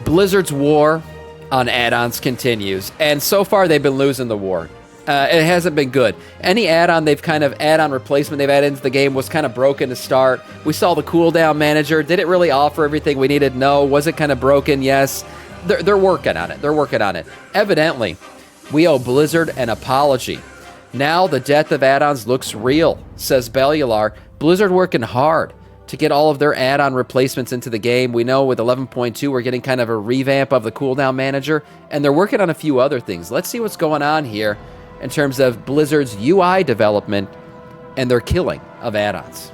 Blizzard's war on add-ons continues, and so far they've been losing the war. It hasn't been good. Any add-on add-on replacement they've added into the game was kind of broken to start. We saw the Cooldown manager. Did it really offer everything we needed? No. Was it kind of broken? Yes. They're working on it. They're working on it. Evidently, we owe Blizzard an apology. Now the death of add-ons looks real, says Bellular. Blizzard working hard to get all of their add-on replacements into the game. We know with 11.2 we're getting kind of a revamp of the Cooldown manager, and they're working on a few other things. Let's see what's going on here in terms of Blizzard's UI development and their killing of add-ons.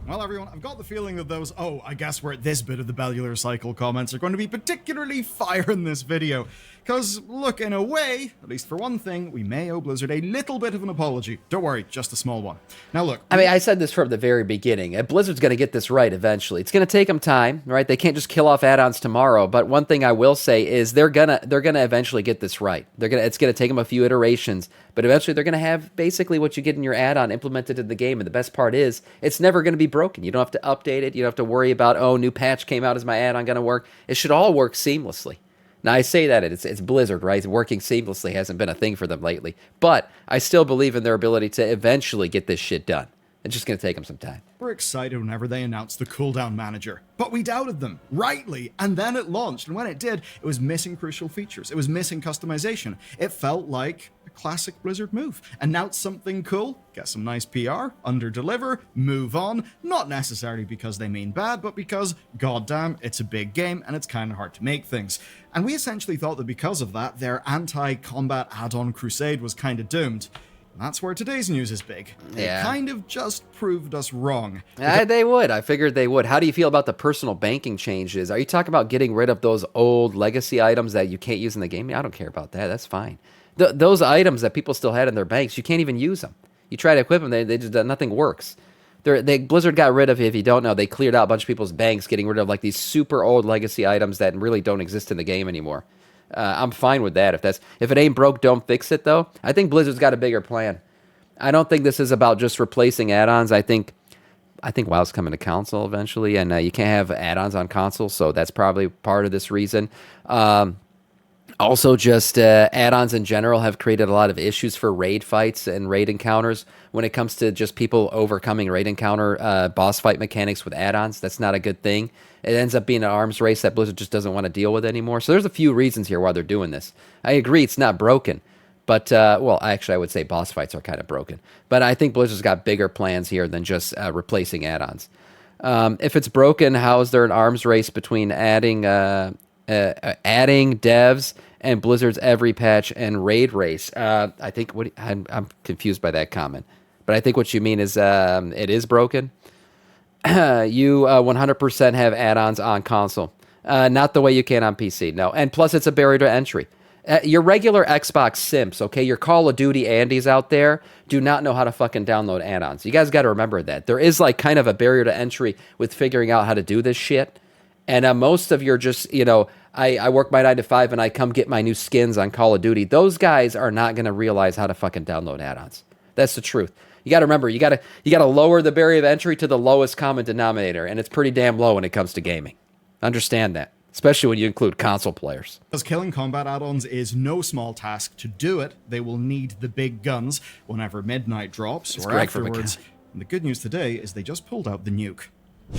Well, everyone, I've got the feeling that those, oh, I guess we're at this bit of the Bellular cycle comments are going to be particularly fire in this video. Because, look, in a way, at least for one thing, we may owe Blizzard a little bit of an apology. Don't worry, just a small one. Now, look. I mean, I said this from the very beginning. Blizzard's going to get this right eventually. It's going to take them time, right? They can't just kill off add-ons tomorrow. But one thing I will say is they're gonna eventually get this right. It's gonna take them a few iterations, but eventually they're gonna have basically what you get in your add-on implemented in the game. And the best part is, it's never gonna be broken. You don't have to update it. You don't have to worry about, oh, new patch came out. Is my add-on gonna work? It should all work seamlessly. Now, I say that it's Blizzard, right? Working seamlessly hasn't been a thing for them lately. But I still believe in their ability to eventually get this shit done. It's just going to take them some time. We're excited whenever they announced the Cooldown manager. But we doubted them, rightly, and then it launched. And when it did, it was missing crucial features. It was missing customization. It felt like a classic Blizzard move. Announce something cool, get some nice PR, under-deliver, move on. Not necessarily because they mean bad, but because, goddamn, it's a big game and it's kind of hard to make things. And we essentially thought that because of that, their anti-combat add-on crusade was kind of doomed. That's where today's news is big. Yeah. It kind of just proved us wrong. They would. I figured they would. How do you feel about the personal banking changes? Are you talking about getting rid of those old legacy items that you can't use in the game? I don't care about that. That's fine. Those items that people still had in their banks, you can't even use them. You try to equip them, they just nothing works. Blizzard got rid of, if you don't know, they cleared out a bunch of people's banks, getting rid of like these super old legacy items that really don't exist in the game anymore. I'm fine with that. If it ain't broke, don't fix it, though. I think Blizzard's got a bigger plan. I don't think this is about just replacing add-ons. I think WoW's coming to console eventually, and you can't have add-ons on console, so that's probably part of this reason. Also, just add-ons in general have created a lot of issues for raid fights and raid encounters when it comes to just people overcoming raid encounter boss fight mechanics with add-ons. That's not a good thing. It ends up being an arms race that Blizzard just doesn't want to deal with anymore. So there's a few reasons here why they're doing this. I agree it's not broken, but, well, actually I would say boss fights are kind of broken. But I think Blizzard's got bigger plans here than just replacing add-ons. If it's broken, how is there an arms race between adding devs and Blizzard's every patch and raid race? I think I'm confused by that comment, but I think what you mean is it is broken. You 100% have add-ons on console, not the way you can on PC. No, and plus it's a barrier to entry. Your regular Xbox simps, okay, your Call of Duty Andes out there do not know how to fucking download add-ons. You guys got to remember that. There is like kind of a barrier to entry with figuring out how to do this shit. And most of your just, I work my 9 to 5 and I come get my new skins on Call of Duty. Those guys are not going to realize how to fucking download add-ons. That's the truth. You got to remember, you got to lower the barrier of entry to the lowest common denominator, and it's pretty damn low when it comes to gaming. Understand that, especially when you include console players. Because killing combat add-ons is no small task. To do it, they will need the big guns whenever midnight drops or afterwards. And the good news today is they just pulled out the nuke.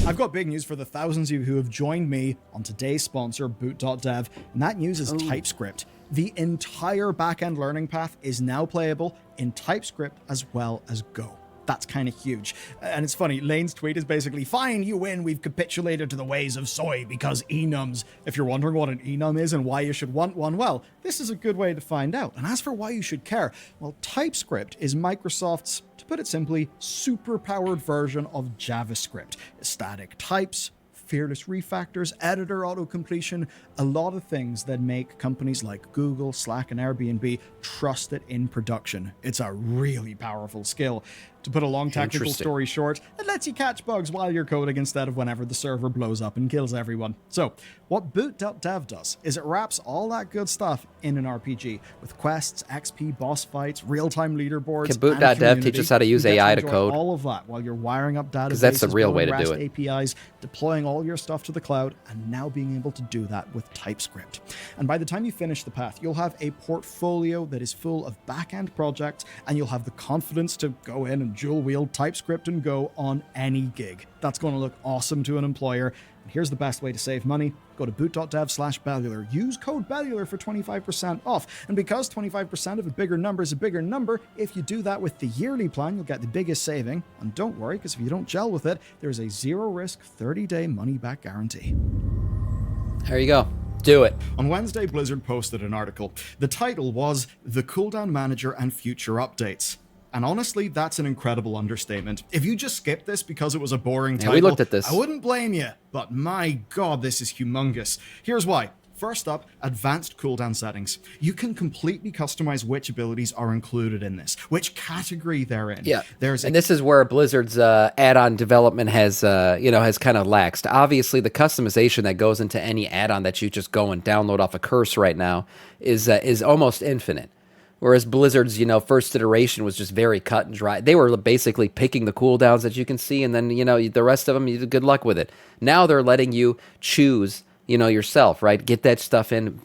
I've got big news for the thousands of you who have joined me on today's sponsor, boot.dev, and that news is TypeScript. The entire backend learning path is now playable in TypeScript as well as Go. That's kind of huge. And it's funny, Lane's tweet is basically, fine, you win, we've capitulated to the ways of soy because enums. If you're wondering what an enum is and why you should want one, well, this is a good way to find out. And as for why you should care, well, TypeScript is Microsoft's, to put it simply, super-powered version of JavaScript. Static types, fearless refactors, editor auto-completion, a lot of things that make companies like Google, Slack, and Airbnb trust it in production. It's a really powerful skill. To put a long technical story short, it lets you catch bugs while you're coding instead of whenever the server blows up and kills everyone. So, what boot.dev does is it wraps all that good stuff in an RPG with quests, XP, boss fights, real-time leaderboards. Can boot.dev teach us how to use AI to code? All of that while you're wiring up databases, that's the real way to do it. APIs, deploying all your stuff to the cloud, and now being able to do that with TypeScript. And by the time you finish the path, you'll have a portfolio that is full of back-end projects, and you'll have the confidence to go in and dual-wield TypeScript and Go on any gig. That's going to look awesome to an employer. And here's the best way to save money. Go to boot.dev/Bellular. Use code Bellular for 25% off. And because 25% of a bigger number is a bigger number, if you do that with the yearly plan, you'll get the biggest saving. And don't worry, because if you don't gel with it, there's a zero-risk 30-day money-back guarantee. There you go. Do it. On Wednesday, Blizzard posted an article. The title was The Cooldown Manager and Future Updates. And honestly, that's an incredible understatement. If you just skipped this because it was a boring title, we looked at this. I wouldn't blame you. But my god, this is humongous. Here's why. First up, advanced cooldown settings. You can completely customize which abilities are included in this, which category they're in. Yeah, and this is where Blizzard's add-on development has kind of laxed. Obviously, the customization that goes into any add-on that you just go and download off a curse right now is almost infinite. Whereas Blizzard's, first iteration was just very cut and dry. They were basically picking the cooldowns that you can see, and then, the rest of them, good luck with it. Now they're letting you choose, yourself, right? Get that stuff in,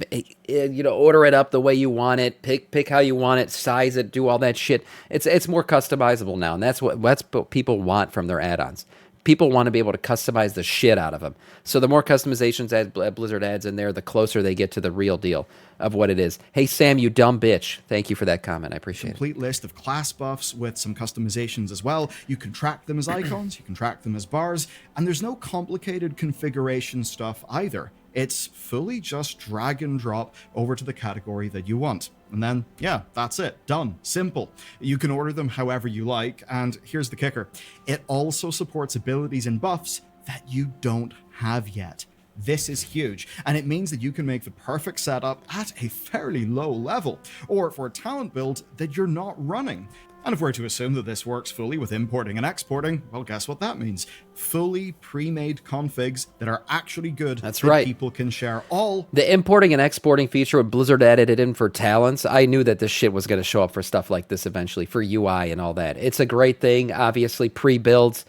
order it up the way you want it, pick how you want it, size it, do all that shit. It's more customizable now, and that's what people want from their add-ons. People want to be able to customize the shit out of them. So the more customizations that Blizzard adds in there, the closer they get to the real deal of what it is. Hey, Sam, you dumb bitch. Thank you for that comment. I appreciate it. Complete list of class buffs with some customizations as well. You can track them as icons, you can track them as bars, and there's no complicated configuration stuff either. It's fully just drag and drop over to the category that you want. And then, yeah, that's it. Done. Simple. You can order them however you like, and here's the kicker. It also supports abilities and buffs that you don't have yet. This is huge, and it means that you can make the perfect setup at a fairly low level, or for a talent build that you're not running. And if we're to assume that this works fully with importing and exporting, well, guess what that means? Fully pre-made configs that are actually good. That's right. People can share all. The importing and exporting feature, when Blizzard added it in for talents, I knew that this shit was going to show up for stuff like this eventually, for UI and all that. It's a great thing, obviously, pre-builds.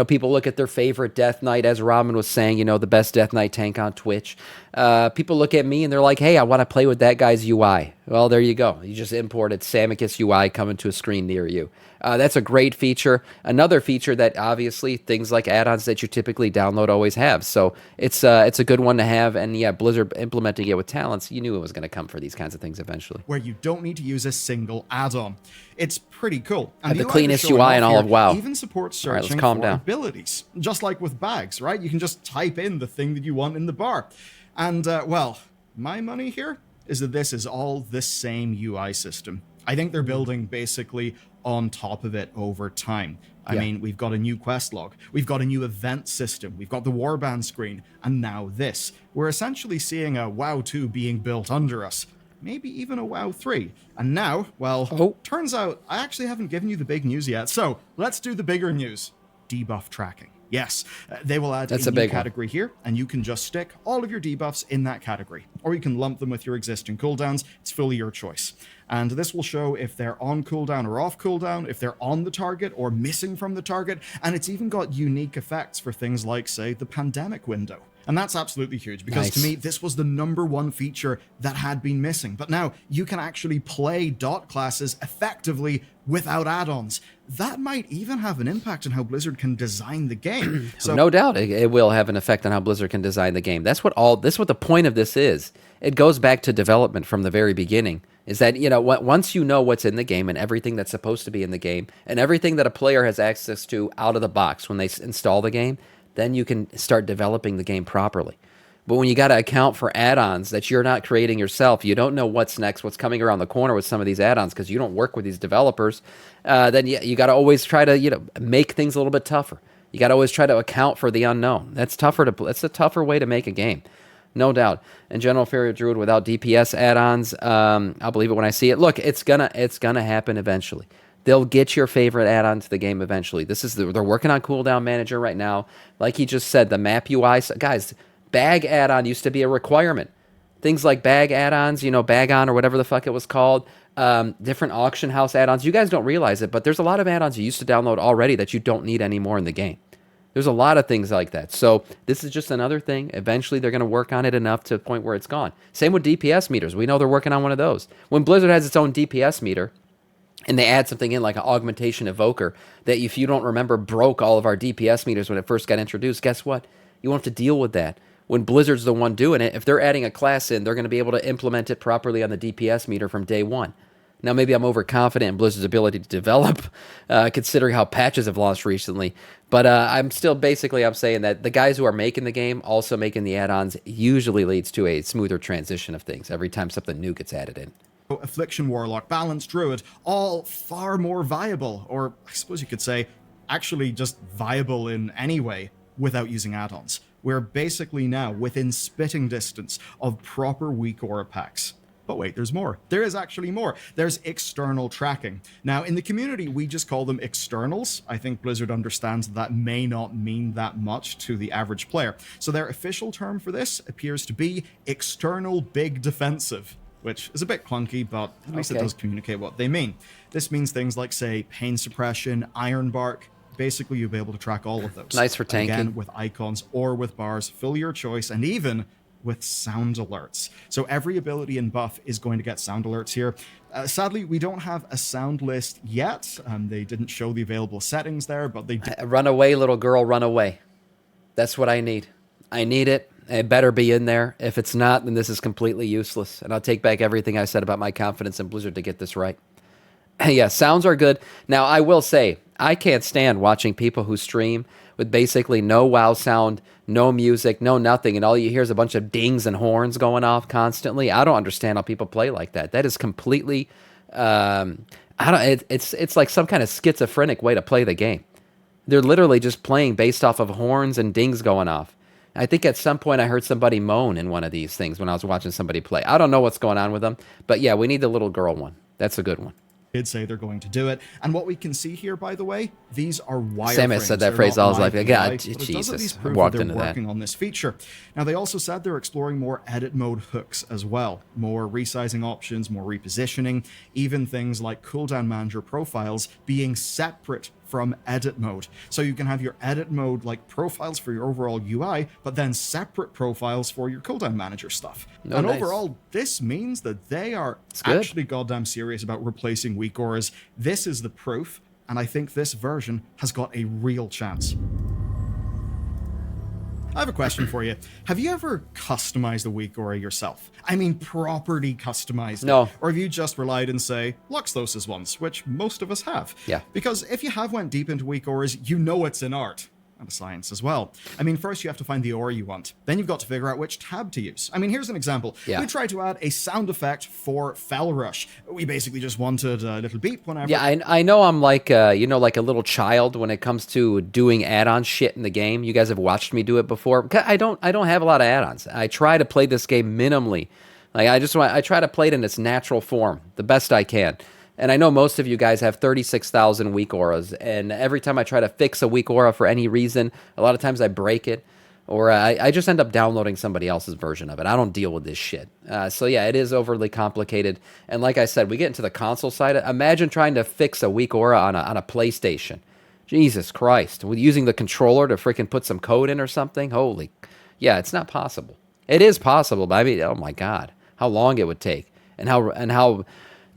People look at their favorite Death Knight, as Ramen was saying, the best Death Knight tank on Twitch. People look at me and they're like, hey, I want to play with that guy's UI. Well, there you go. You just imported Samiccus UI coming to a screen near you. That's a great feature. Another feature that obviously things like add-ons that you typically download always have. So it's a good one to have. And yeah, Blizzard implementing it with talents, you knew it was going to come for these kinds of things eventually. Where you don't need to use a single add-on. It's pretty cool. And the cleanest UI in all of WoW. Even supports searching for abilities. Just like with bags, right? You can just type in the thing that you want in the bar. And, well, my money here is that this is all the same UI system. I think they're building basically on top of it over time. I mean, we've got a new quest log, we've got a new event system, we've got the warband screen, and now this. We're essentially seeing a WoW 2 being built under us. Maybe even a WoW 3. And now, well, turns out I actually haven't given you the big news yet. So let's do the bigger news. Debuff tracking. Yes, they will add a new category here, and you can just stick all of your debuffs in that category. Or you can lump them with your existing cooldowns. It's fully your choice. And this will show if they're on cooldown or off cooldown, if they're on the target or missing from the target, and it's even got unique effects for things like, say, the pandemic window. And that's absolutely huge, because to me, this was the #1 feature that had been missing. But now you can actually play dot classes effectively without add-ons. That might even have an impact on how Blizzard can design the game. So, no doubt it will have an effect on how Blizzard can design the game. That's what the point of this is. It goes back to development from the very beginning. Is that, once you know what's in the game and everything that's supposed to be in the game and everything that a player has access to out of the box when they install the game, then you can start developing the game properly. But when you got to account for add-ons that you're not creating yourself, you don't know what's next, what's coming around the corner with some of these add-ons because you don't work with these developers, then you got to always try to make things a little bit tougher. You got to always try to account for the unknown. That's a tougher way to make a game, no doubt. And General Fairy Druid without DPS add-ons, I'll believe it when I see it. Look, it's gonna happen eventually. They'll get your favorite add-on to the game eventually. They're working on Cooldown Manager right now. Like he just said, the map UI, guys, bag add-on used to be a requirement. Things like bag add-ons, bag on or whatever the fuck it was called, different auction house add-ons. You guys don't realize it, but there's a lot of add-ons you used to download already that you don't need anymore in the game. There's a lot of things like that. So this is just another thing. Eventually, they're going to work on it enough to the point where it's gone. Same with DPS meters. We know they're working on one of those. When Blizzard has its own DPS meter, and they add something in like an augmentation evoker that, if you don't remember, broke all of our DPS meters when it first got introduced, guess what? You won't have to deal with that. When Blizzard's the one doing it, if they're adding a class in, they're going to be able to implement it properly on the DPS meter from day one. Now, maybe I'm overconfident in Blizzard's ability to develop, considering how patches have launched recently. But I'm saying that the guys who are making the game, also making the add-ons, usually leads to a smoother transition of things every time something new gets added in. Affliction Warlock, Balance Druid, all far more viable, or I suppose you could say, actually just viable in any way without using add-ons. We're basically now within spitting distance of proper weak aura packs. But wait, there's more. There is actually more. There's external tracking. Now, in the community, we just call them externals. I think Blizzard understands that may not mean that much to the average player. So their official term for this appears to be external big defensive, which is a bit clunky, but at least it does communicate what they mean. This means things like, say, pain suppression, iron bark. Basically, you'll be able to track all of those. Nice for tanking. Again, with icons or with bars, fill your choice, and even with sound alerts. So every ability and buff is going to get sound alerts here. Sadly, we don't have a sound list yet. They didn't show the available settings there, but they did. Run away, little girl, run away. That's what I need. I need it. It better be in there. If it's not, then this is completely useless. And I'll take back everything I said about my confidence in Blizzard to get this right. Yeah, sounds are good. Now, I will say, I can't stand watching people who stream with basically no WoW sound, no music, no nothing, and all you hear is a bunch of dings and horns going off constantly. I don't understand how people play like that. That is completely, it's like some kind of schizophrenic way to play the game. They're literally just playing based off of horns and dings going off. I think at some point I heard somebody moan in one of these things when I was watching somebody play. I don't know what's going on with them, but yeah, we need the little girl one. That's a good one. Did say they're going to do it. And what we can see here, by the way, these are wireframes. Sam has said that phrase all his life. God, Jesus, I walked into that. They're working on this feature. Now, they also said they're exploring more edit mode hooks as well. More resizing options, more repositioning, even things like Cooldown Manager profiles being separate from edit mode. So you can have your edit mode like profiles for your overall UI, but then separate profiles for your Cooldown Manager stuff. Oh, and nice. Overall, this means that they are actually goddamn serious about replacing weak auras. This is the proof, and I think this version has got a real chance. I have a question for you. Have you ever customized a weak aura yourself? I mean, properly customized it? No. Or have you just relied on, say, Luxthos's ones, which most of us have? Yeah. Because if you have went deep into weak auras, you know it's an art. And a science as well. I mean, first you have to find the aura you want. Then you've got to figure out which tab to use. I mean, here's an example. Yeah. We tried to add a sound effect for Fell Rush. We basically just wanted a little beep whenever... Yeah, I know I'm like, like a little child when it comes to doing add-on shit in the game. You guys have watched me do it before. I don't have a lot of add-ons. I try to play this game minimally. Like, I try to play it in its natural form, the best I can. And I know most of you guys have 36,000 weak auras, and every time I try to fix a weak aura for any reason, a lot of times I break it, or I just end up downloading somebody else's version of it. I don't deal with this shit. So yeah, it is overly complicated. And like I said, we get into the console side. Imagine trying to fix a weak aura on a PlayStation. Jesus Christ. With using the controller to freaking put some code in or something? Holy... Yeah, it's not possible. It is possible, but I mean, oh my God, how long it would take, and how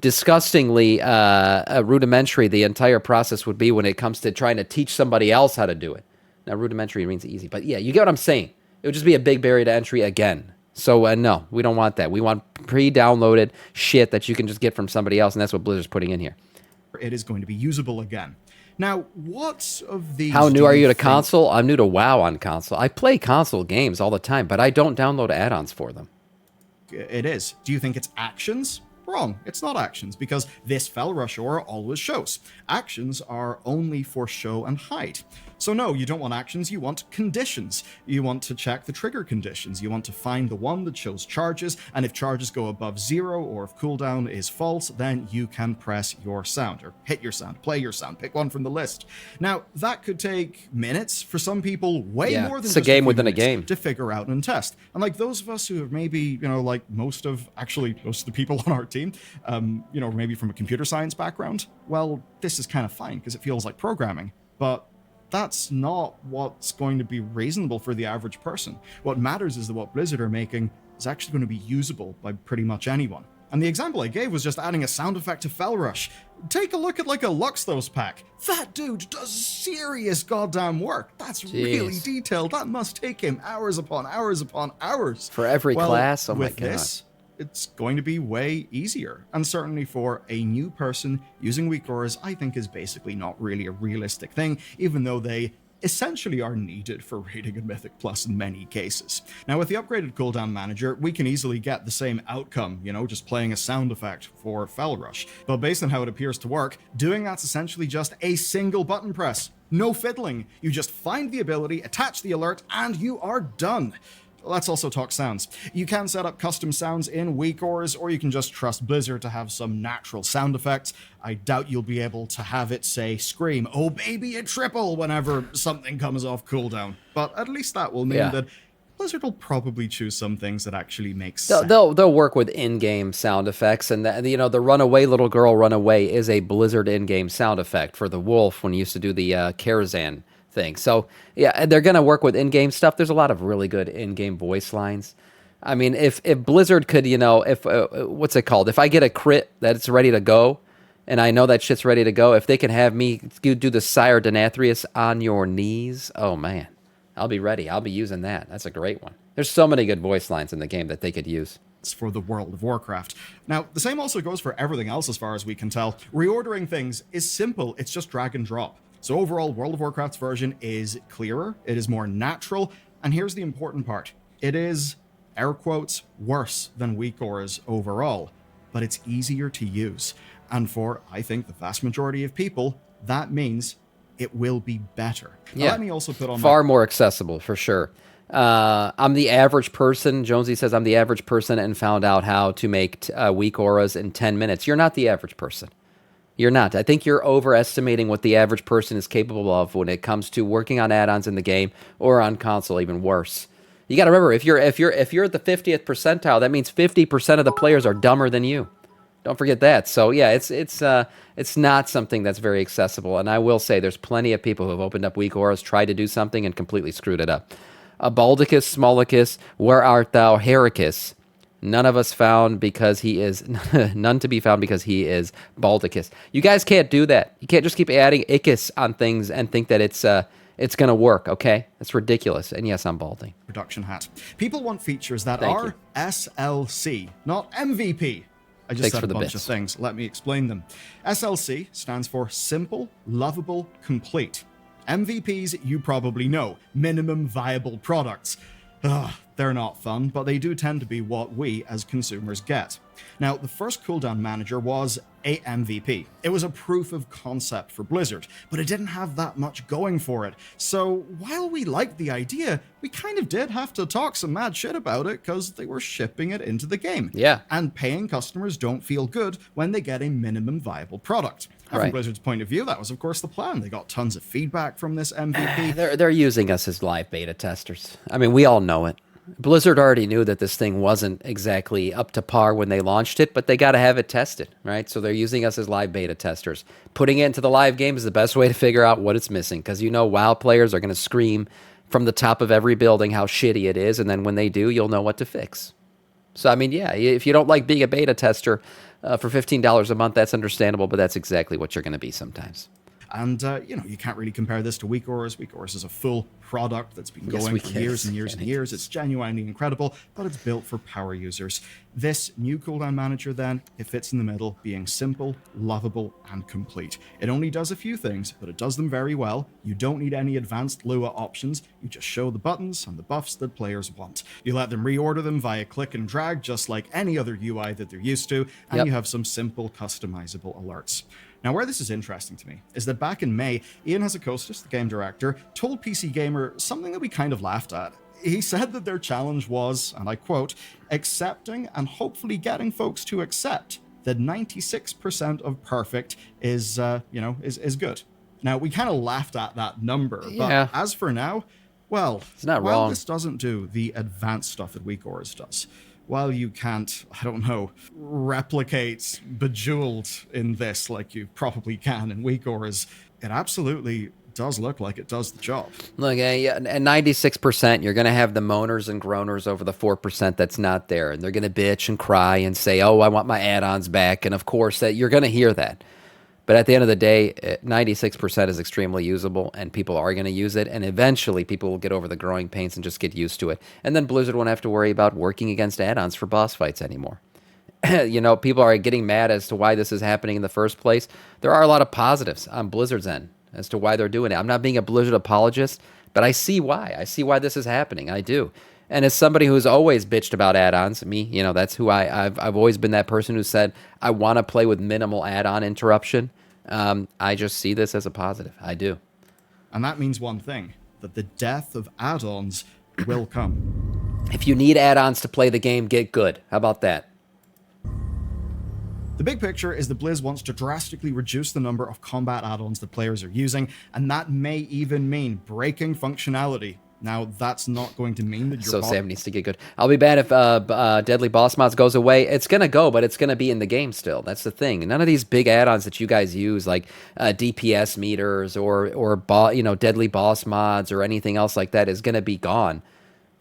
disgustingly rudimentary the entire process would be when it comes to trying to teach somebody else how to do it. Now, rudimentary means easy, but yeah, you get what I'm saying. It would just be a big barrier to entry again. So no, we don't want that. We want pre-downloaded shit that you can just get from somebody else, and that's what Blizzard's putting in here. It is going to be usable again. Now, what of these... How new are you to console? I'm new to WoW on console. I play console games all the time, but I don't download add-ons for them. It is. Do you think it's actions? Wrong. It's not actions, because this Fell Rush aura always shows. Actions are only for show and hide. So no, you don't want actions, you want conditions. You want to check the trigger conditions. You want to find the one that shows charges, and if charges go above 0 or if cooldown is false, then you can press your sound, or hit your sound, play your sound, pick one from the list. Now, that could take minutes, for some people way more than it's just a game within a minutes game to figure out and test. And like those of us who have maybe, like most of the people on our team, maybe from a computer science background, well, this is kind of fine because it feels like programming. But that's not what's going to be reasonable for the average person. What matters is that what Blizzard are making is actually going to be usable by pretty much anyone. And the example I gave was just adding a sound effect to Fel Rush. Take a look at like a Luxthos pack. That dude does serious goddamn work. That's really detailed. That must take him hours upon hours upon hours. For every class? Oh my with God. This, it's going to be way easier. And certainly for a new person, using weak auras, I think is basically not really a realistic thing, even though they essentially are needed for raiding a Mythic Plus in many cases. Now, with the upgraded cooldown manager, we can easily get the same outcome, just playing a sound effect for Fel Rush. But based on how it appears to work, doing that's essentially just a single button press. No fiddling. You just find the ability, attach the alert, and you are done. Let's also talk sounds. You can set up custom sounds in weak auras, or you can just trust Blizzard to have some natural sound effects. I doubt you'll be able to have it say scream, "Oh baby, a triple," whenever something comes off cooldown. But at least that will mean that Blizzard will probably choose some things that actually make sense. They'll work with in-game sound effects, and the runaway little girl runaway is a Blizzard in-game sound effect for the wolf when you used to do the Karazhan thing. So yeah, they're gonna work with in-game stuff. There's a lot of really good in-game voice lines. I mean, if Blizzard could, if what's it called? If I get a crit that it's ready to go, and I know that shit's ready to go, if they can have me do the Sire Denathrius on your knees, oh man, I'll be ready. I'll be using that. That's a great one. There's so many good voice lines in the game that they could use. For the World of Warcraft. Now, the same also goes for everything else as far as we can tell. Reordering things is simple. It's just drag and drop. So overall, World of Warcraft's version is clearer, it is more natural, and here's the important part. It is, air quotes, worse than weak auras overall, but it's easier to use. And for, I think, the vast majority of people, that means it will be better. Now, let me also put on far more accessible, for sure. I'm the average person. Jonesy says I'm the average person and found out how to make weak auras in 10 minutes. You're not the average person. You're not. I think you're overestimating what the average person is capable of when it comes to working on add-ons in the game or on console, even worse. You got to remember, if you're at the 50th percentile, that means 50% of the players are dumber than you. Don't forget that. So yeah, it's not something that's very accessible. And I will say there's plenty of people who have opened up weak auras, tried to do something, and completely screwed it up. Baldicus, Smolicus, where art thou, Hericus? None of us found because he is none to be found because he is Baldicus. You guys can't do that. You can't just keep adding icus on things and think that it's gonna work. Okay, that's ridiculous. And yes, I'm balding. Production hat. People want features that are SLC, not MVP. I just said a bunch of things. Let me explain them. SLC stands for simple, lovable, complete. MVPs, you probably know, minimum viable products. They're not fun, but they do tend to be what we as consumers get. Now, the first cooldown manager was a MVP. It was a proof of concept for Blizzard, but it didn't have that much going for it. So while we liked the idea, we kind of did have to talk some mad shit about it because they were shipping it into the game. Yeah. And paying customers don't feel good when they get a minimum viable product. From Blizzard's point of view, that was of course the plan. They got tons of feedback from this MVP. They're using us as live beta testers. I mean, we all know it. Blizzard already knew that this thing wasn't exactly up to par when they launched it, but they got to have it tested, right? So they're using us as live beta testers. Putting it into the live game is the best way to figure out what it's missing, because WoW players are going to scream from the top of every building how shitty it is, and then when they do, you'll know what to fix. So, I mean, yeah, if you don't like being a beta tester for $15 a month, that's understandable, but that's exactly what you're going to be sometimes. And, you can't really compare this to Weak Auras. Weak Auras is a full product that's been going for years and years and years. It's genuinely incredible, but it's built for power users. This new cooldown manager, then, it fits in the middle, being simple, lovable, and complete. It only does a few things, but it does them very well. You don't need any advanced Lua options. You just show the buttons and the buffs that players want. You let them reorder them via click and drag, just like any other UI that they're used to, and you have some simple customizable alerts. Now, where this is interesting to me is that back in May, Ian Hazzikostas, the game director, told PC Gamer something that we kind of laughed at. He said that their challenge was, and I quote, accepting and hopefully getting folks to accept that 96% of perfect is good. Now, we kind of laughed at that number, but as for now, well, it's not while wrong. This doesn't do the advanced stuff that Weak Auras does, while you can't, I don't know, replicate Bejeweled in this like you probably can in Weak Auras, it absolutely does look like it does the job. Look, at 96%, you're going to have the moaners and groaners over the 4% that's not there. And they're going to bitch and cry and say, oh, I want my add-ons back. And of course, that you're going to hear that. But at the end of the day, 96% is extremely usable, and people are going to use it. And eventually, people will get over the growing pains and just get used to it. And then Blizzard won't have to worry about working against add-ons for boss fights anymore. People are getting mad as to why this is happening in the first place. There are a lot of positives on Blizzard's end as to why they're doing it. I'm not being a Blizzard apologist, but I see why. I see why this is happening. I do. And as somebody who's always bitched about add-ons, me, that's who I've always been that person who said, I want to play with minimal add-on interruption. I just see this as a positive. I do. And that means one thing, that the death of add-ons will come. If you need add-ons to play the game, get good. How about that? The big picture is that Blizz wants to drastically reduce the number of combat add-ons that players are using, and that may even mean breaking functionality. Now, that's not going to mean that your Sam needs to get good. I'll be bad if Deadly Boss Mods goes away. It's going to go, but it's going to be in the game still. That's the thing. None of these big add-ons that you guys use, like DPS meters or Deadly Boss Mods or anything else like that, is going to be gone.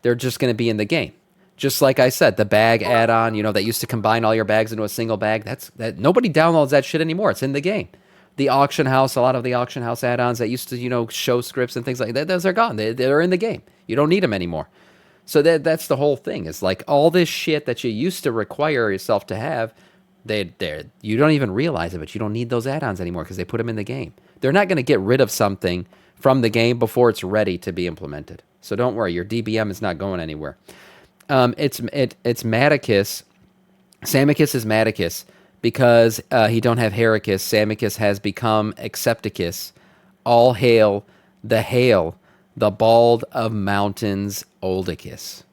They're just going to be in the game. Just like I said, the bag add-on, that used to combine all your bags into a single bag, that nobody downloads that shit anymore. It's in the game. The auction house, a lot of the auction house add-ons that used to, show scripts and things like that, those are gone. They're in the game. You don't need them anymore. So that's the whole thing. It's like all this shit that you used to require yourself to have, you don't even realize it, but you don't need those add-ons anymore because they put them in the game. They're not going to get rid of something from the game before it's ready to be implemented. So don't worry, your DBM is not going anywhere. It's Maticus. Samiccus is Maticus. Because he don't have Hericus, Samiccus has become Accepticus. All hail, the bald of mountains, Oldicus.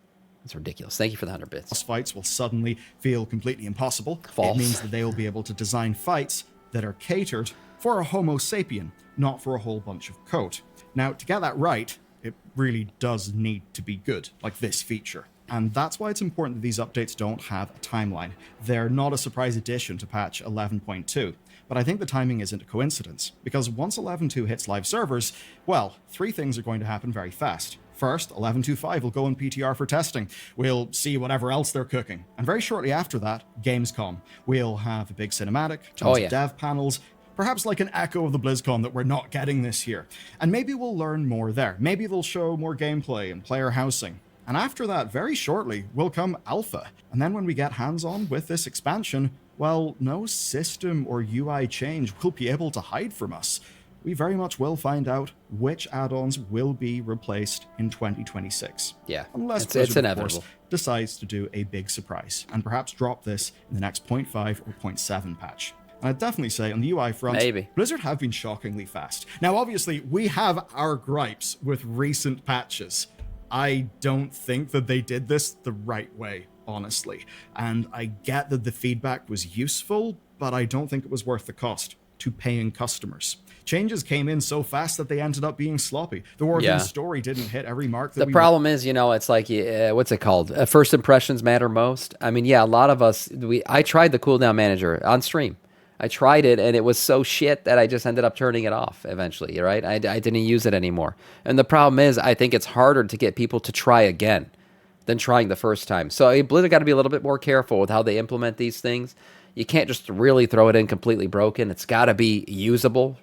That's ridiculous. Thank you for the 100 bits. Boss fights will suddenly feel completely impossible. False. It means that they will be able to design fights that are catered for a Homo sapien, not for a whole bunch of code. Now, to get that right, it really does need to be good, like this feature. And that's why it's important that these updates don't have a timeline. They're not a surprise addition to patch 11.2. But I think the timing isn't a coincidence, because once 11.2 hits live servers, well, three things are going to happen very fast. First, 11.2.5 will go in PTR for testing. We'll see whatever else they're cooking. And very shortly after that, Gamescom. We'll have a big cinematic, tons of dev panels, perhaps like an echo of the BlizzCon that we're not getting this year. And maybe we'll learn more there. Maybe they'll show more gameplay and player housing. And after that, very shortly, will come Alpha. And then when we get hands-on with this expansion, well, no system or UI change will be able to hide from us. We very much will find out which add-ons will be replaced in 2026. Yeah, unless it's Blizzard, inevitable. of course, decides to do a big surprise and perhaps drop this in the next 0.5 or 0.7 patch. And I'd definitely say on the UI front, Blizzard have been shockingly fast. Now, obviously, we have our gripes with recent patches. I don't think that they did this the right way, honestly. And I get that the feedback was useful, but I don't think it was worth the cost to paying customers. Changes came in so fast that they ended up being sloppy. The Warden story didn't hit every mark that the problem is, it's like, what's it called? First impressions matter most. I mean, a lot of us, I tried the Cooldown Manager on stream. I tried it, and it was so shit that I just ended up turning it off eventually, right? I didn't use it anymore. And the problem is, I think it's harder to get people to try again than trying the first time. So Blizzard got to be a little bit more careful with how they implement these things. You can't just really throw it in completely broken. It's got to be usable.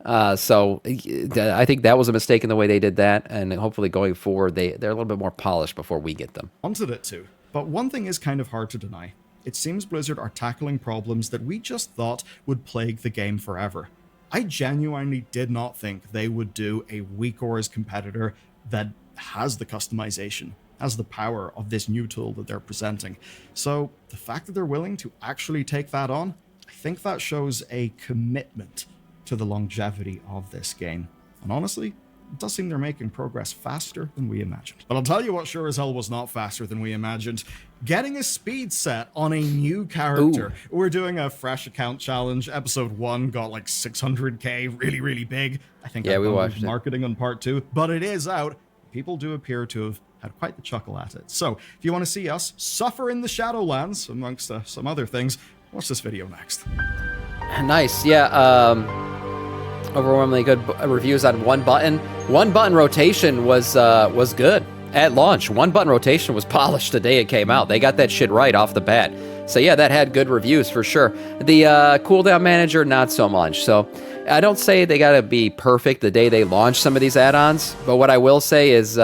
So I think that was a mistake in the way they did that, and hopefully going forward, they're a little bit more polished before we get them. Wanted it to, but one thing is kind of hard to deny. It seems Blizzard are tackling problems that we just thought would plague the game forever. I genuinely did not think they would do a Weak Auras competitor that has the customization, has the power of this new tool that they're presenting. So the fact that they're willing to actually take that on I think that shows a commitment to the longevity of this game. And honestly, it does seem they're making progress faster than we imagined. But I'll tell you what sure as hell was not faster than we imagined. Getting a speed set on a new character. Ooh. We're doing a fresh account challenge. Episode 1 got like 600k, really, really big. I think we watched marketing on part 2, but it is out. People do appear to have had quite the chuckle at it. So if you want to see us suffer in the Shadowlands, amongst some other things, watch this video next. Nice, yeah. Overwhelmingly good reviews on One Button. One Button rotation was good at launch. One Button rotation was polished the day it came out. They got that shit right off the bat. So yeah, that had good reviews for sure. The cooldown manager, not so much. So I don't say they gotta be perfect the day they launch some of these add-ons, but what I will say is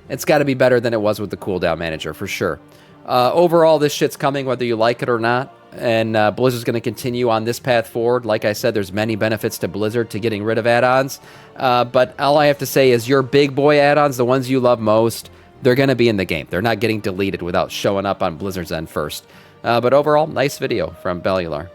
it's got to be better than it was with the cooldown manager for sure. Overall, this shit's coming whether you like it or not. And Blizzard's going to continue on this path forward. Like I said, there's many benefits to Blizzard to getting rid of add-ons. But all I have to say is your big boy add-ons, the ones you love most, they're going to be in the game. They're not getting deleted without showing up on Blizzard's end first. But overall, nice video from Bellular.